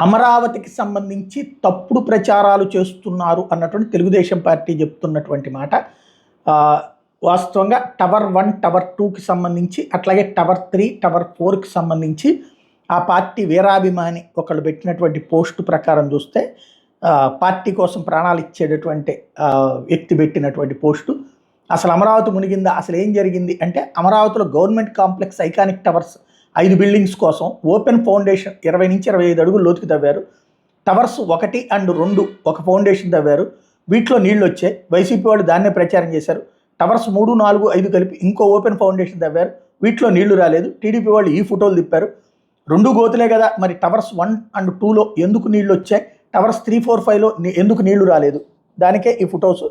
అమరావతికి సంబంధించి తప్పుడు ప్రచారాలు చేస్తున్నారు అన్నటువంటి తెలుగుదేశం పార్టీ చెప్తున్నటువంటి మాట. వాస్తవంగా టవర్ 1, టవర్ 2కి సంబంధించి, అట్లాగే టవర్ 3, టవర్ 4కి సంబంధించి ఆ పార్టీ వీరాభిమాని ఒకళ్ళు పెట్టినటువంటి పోస్టు ప్రకారం చూస్తే పార్టీ కోసం ప్రాణాలు ఇచ్చేటటువంటి వ్యక్తి పెట్టినటువంటి పోస్టు. అసలు అమరావతి మునిగిందా, అసలు ఏం జరిగింది అంటే, అమరావతిలో government complex iconic towers 5 buildings కోసం ఓపెన్ ఫౌండేషన్ 20 నుంచి 25 అడుగులు లోతుకి తవ్వారు. టవర్స్ 1 and 2 ఒక ఫౌండేషన్ తవ్వారు. వీటిలో నీళ్ళు వచ్చాయి. వైసీపీ వాళ్ళు దాన్నే ప్రచారం చేశారు. టవర్స్ 3, 4, 5 కలిపి ఇంకో ఓపెన్ ఫౌండేషన్ తవ్వారు. వీటిలో నీళ్లు రాలేదు. టీడీపీ వాళ్ళు ఈ ఫోటోలు తిప్పారు. 2 గోతులే కదా, మరి టవర్స్ 1 and 2లో ఎందుకు నీళ్ళు వచ్చాయి, టవర్స్ 3, 4, 5లో ఎందుకు నీళ్లు రాలేదు, దానికే ఈ ఫొటోస్.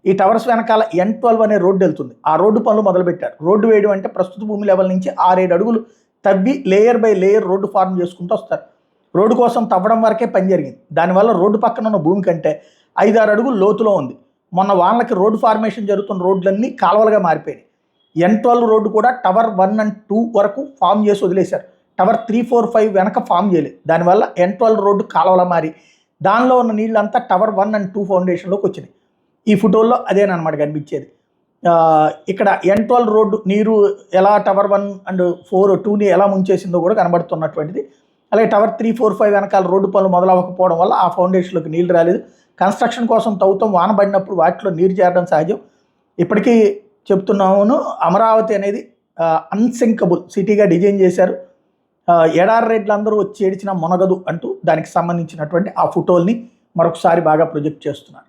ఈ టవర్స్ వెనకాల N12 అనే రోడ్డు వెళ్తుంది. ఆ రోడ్డు పనులు మొదలుపెట్టారు. రోడ్డు వేయడం అంటే ప్రస్తుత భూమి లెవెల్ నుంచి 6-7 అడుగులు తవ్వి layer by layer road form చేసుకుంటూ వస్తారు. రోడ్డు కోసం తవ్వడం వరకే పని జరిగింది. దానివల్ల రోడ్డు పక్కన ఉన్న భూమి కంటే 5-6 అడుగులు లోతులో ఉంది. మొన్న వాళ్ళకి రోడ్డు ఫార్మేషన్ జరుగుతున్న రోడ్లన్నీ కాలువలుగా మారిపోయినాయి. N12 రోడ్డు కూడా టవర్ 1 and 2 వరకు ఫామ్ చేసి వదిలేశారు. టవర్ 3, 4, 5 వెనక ఫామ్ చేయలేదు. దానివల్ల N12 రోడ్డు కాలువలా మారి దానిలో ఉన్న నీళ్ళంతా టవర్ 1 and 2 ఫౌండేషన్లోకి వచ్చినాయి. ఈ ఫోటోల్లో అదేనమాట కనిపించేది. ఇక్కడ N12 రోడ్డు నీరు ఎలా టవర్ 1 and 4, 2ని ఎలా ముంచేసిందో కూడా కనబడుతున్నటువంటిది. అలాగే టవర్ 3, 4, 5 వెనకాల రోడ్డు పనులు మొదలవ్వకపోవడం వల్ల ఆ ఫౌండేషన్లోకి నీళ్లు రాలేదు. కన్స్ట్రక్షన్ కోసం తవ్వుతాం, వాన పడినప్పుడు వాటిలో నీరు చేరడం సహజం. ఇప్పటికీ చెప్తున్నాము, అమరావతి అనేది అన్సింకబుల్ సిటీగా డిజైన్ చేశారు. ఎడారి రేట్లు అందరూ వచ్చి ఏడిచినా మునగదు అంటూ దానికి సంబంధించినటువంటి ఆ ఫోటోల్ని మరొకసారి బాగా ప్రొజెక్ట్ చేస్తున్నారు.